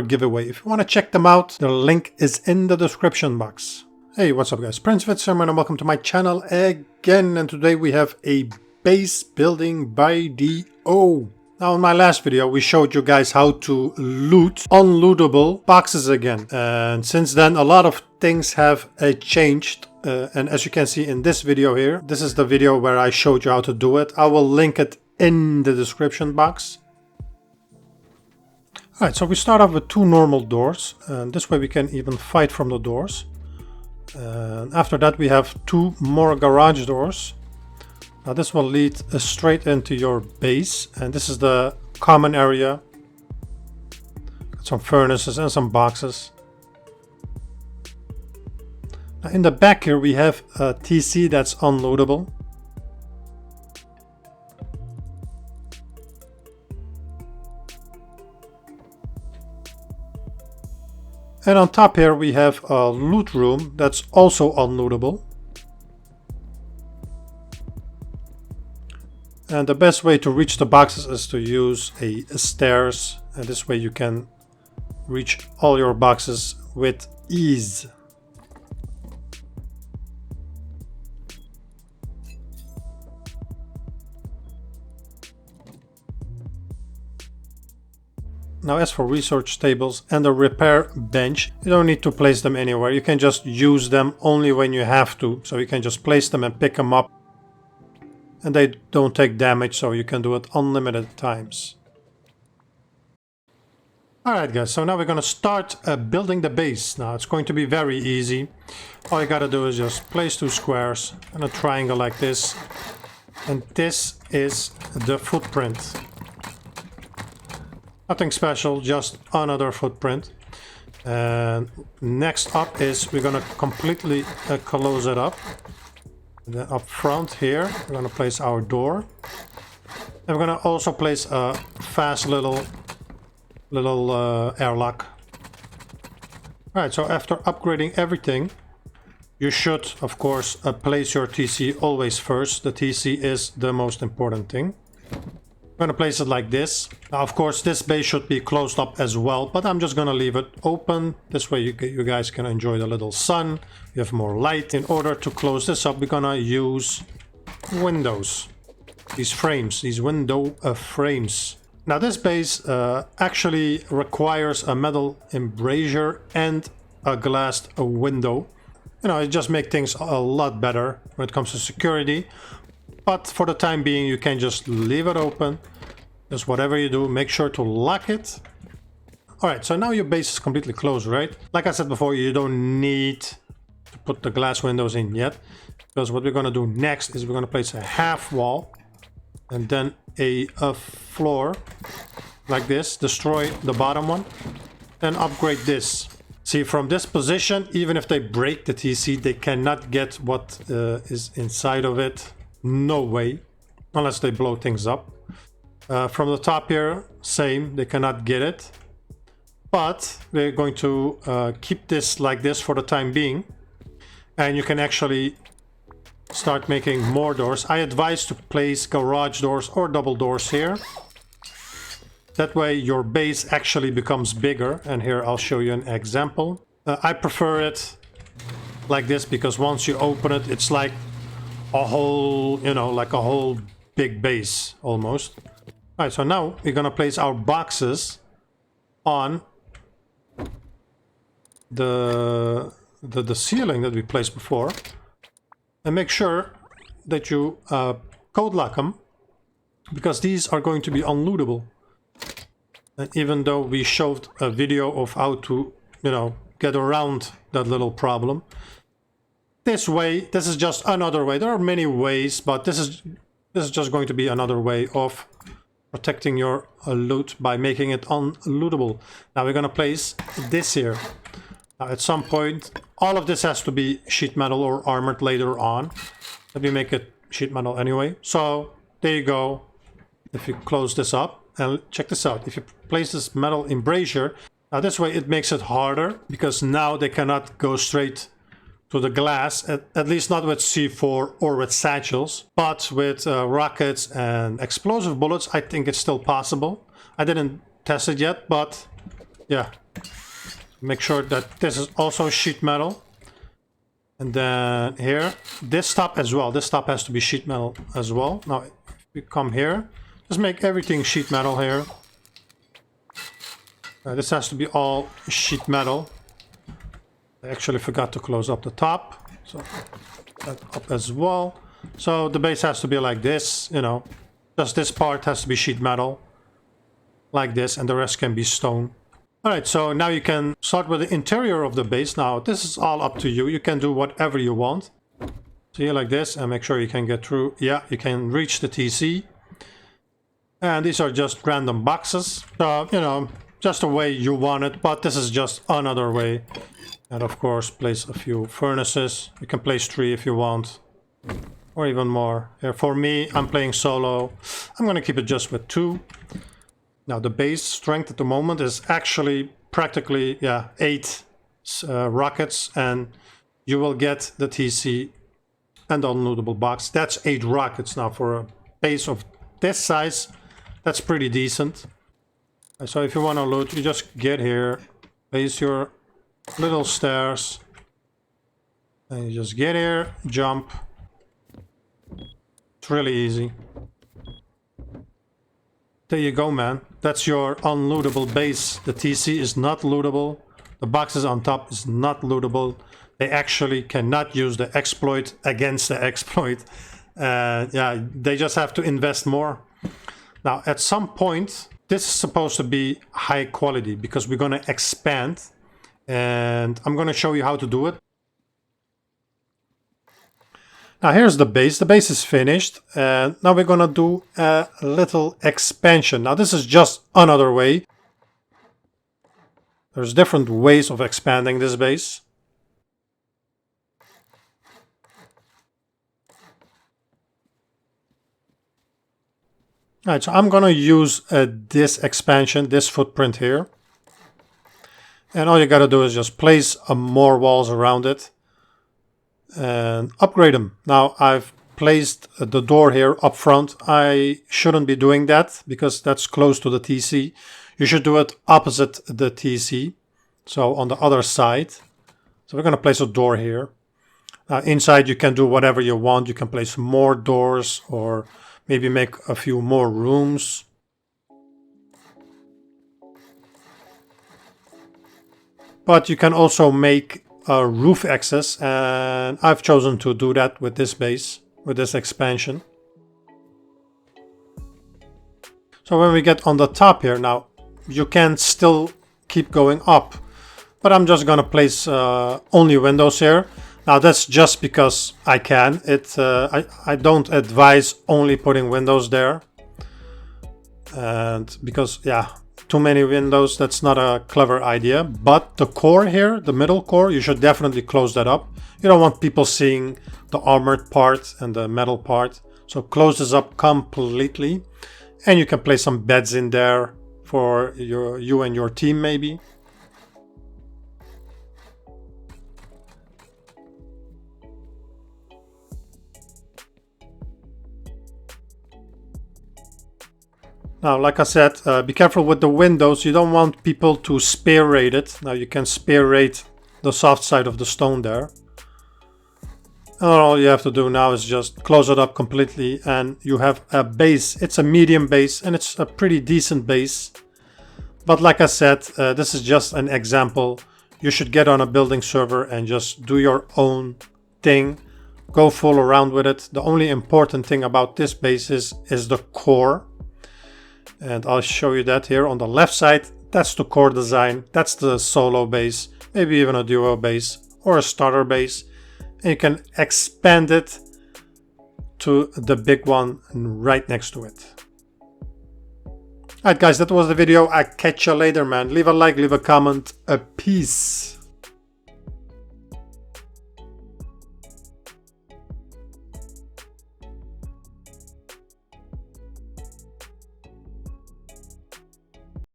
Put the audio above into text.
giveaway. If you want to check them out, the link is in the description box. Hey, what's up guys? PrinceVidz here, and welcome to my channel again. And today we have a base building by DO. Now in my last video we showed you guys how to loot unlootable boxes again. And since then a lot of things have changed. And as you can see in this video here, this is the video where I showed you how to do it. I will link it in the description box. Alright, so we start off with two normal doors, and this way we can even fight from the doors. And after that we have two more garage doors. Now this will lead straight into your base, and this is the common area. Got some furnaces and some boxes. Now in the back here we have a TC that's unloadable. And on top here we have a loot room that's also unlootable. And the best way to reach the boxes is to use a stairs, and this way you can reach all your boxes with ease. Now as for research tables and the repair bench, you don't need to place them anywhere. You can just use them only when you have to. So you can just place them and pick them up. And they don't take damage, so you can do it unlimited times. Alright guys, so now we're going to start building the base. Now it's going to be very easy. All you gotta do is just place two squares and a triangle like this. And this is the footprint. Nothing special, just another footprint. And next up is we're gonna completely close it up. And then up front here, we're gonna place our door. And we're gonna also place a fast little airlock. Alright, so after upgrading everything, you should, of course, place your TC always first. The TC is the most important thing. I'm gonna place it like this. Now, of course, this base should be closed up as well, but I'm just gonna leave it open. This way you guys can enjoy the little sun. You have more light. In order to close this up, we're gonna use windows. These frames, these window frames. Now this base actually requires a metal embrasure and a glass window. You know, it just makes things a lot better when it comes to security. But for the time being, you can just leave it open. Just whatever you do, make sure to lock it. Alright, so now your base is completely closed, right? Like I said before, you don't need to put the glass windows in yet. Because what we're going to do next is we're going to place a half wall. And then a floor like this. Destroy the bottom one. Then upgrade this. See, from this position, even if they break the TC, they cannot get what is inside of it. No way, unless they blow things up. From the top here, same, they cannot get it. But we're going to keep this like this for the time being. And you can actually start making more doors. I advise to place garage doors or double doors here. That way your base actually becomes bigger. And here I'll show you an example. I prefer it like this because once you open it, it's like a whole, you know, like a whole big base almost. Alright, so now we're gonna place our boxes on the ceiling that we placed before, and make sure that you code lock them, because these are going to be unlootable. And even though we showed a video of how to, you know, get around that little problem, this way, this is just another way. There are many ways, but this is just going to be another way of protecting your loot by making it unlootable. Now we're going to place this here. Now at some point, all of this has to be sheet metal or armored later on. Let me make it sheet metal anyway. So there you go. If you close this up, and check this out. If you place this metal embrasure, now this way it makes it harder, because now they cannot go straight to the glass, at least not with C4 or with satchels, but with rockets and explosive bullets, I think it's still possible. I didn't test it yet, but yeah, Make sure that this is also sheet metal. And then here, this top as well. This top has to be sheet metal as well. Now, if we come here, just make everything sheet metal here. This has to be all sheet metal. I actually forgot to close up the top. So that up as well. So the base has to be like this, you know. Just this part has to be sheet metal. Like this, and the rest can be stone. Alright, so now you can start with the interior of the base. Now, this is all up to you. You can do whatever you want. So here like this, and make sure you can get through. Yeah, you can reach the TC. And these are just random boxes. So, you know, just the way you want it, but this is just another way. And of course, place a few furnaces. You can place 3 if you want, or even more. Here, for me, I'm playing solo. I'm going to keep it just with 2. Now, the base strength at the moment is actually practically, 8 rockets, and you will get the TC and the unlootable box. That's 8 rockets. Now, for a base of this size, that's pretty decent. So if you want to loot, you just get here, place your little stairs, and you just get here, jump. It's really easy. There you go, man. That's your unlootable base. The TC is not lootable. The boxes on top is not lootable. They actually cannot use the exploit against the exploit. Yeah, they just have to invest more. Now, at some point, this is supposed to be high quality because we're going to expand. And I'm going to show you how to do it. Now here's the base. The base is finished, and now we're gonna do a little expansion. Now this is just another way. There's different ways of expanding this base. Alright, so I'm gonna use this expansion, this footprint here. And all you gotta do is just place more walls around it. And upgrade them. Now I've placed the door here up front. I shouldn't be doing that because that's close to the TC. You should do it opposite the TC, so on the other side. So we're going to place a door here. Inside you can do whatever you want. You can place more doors or maybe make a few more rooms. But you can also make a roof access, and I've chosen to do that with this base, with this expansion. So when we get on the top here, now you can still keep going up, but I'm just gonna place only windows here. Now that's just because I can. I don't advise only putting windows there, and because too many windows, that's not a clever idea. But the core here, the middle core, you should definitely close that up. You don't want people seeing the armored part and the metal part. So close this up completely. And you can place some beds in there for you and your team maybe. Now, like I said, be careful with the windows. You don't want people to spear raid it. Now you can spear raid the soft side of the stone there. And all you have to do now is just close it up completely, and you have a base. It's a medium base, and it's a pretty decent base. But like I said, this is just an example. You should get on a building server and just do your own thing. Go fool around with it. The only important thing about this base is the core. And I'll show you that here on the left side. That's the core design. That's the solo base, maybe even a duo base or a starter base. And you can expand it to the big one right next to it. Alright guys, that was the video. I'll catch you later, man. Leave a like, leave a comment. Peace.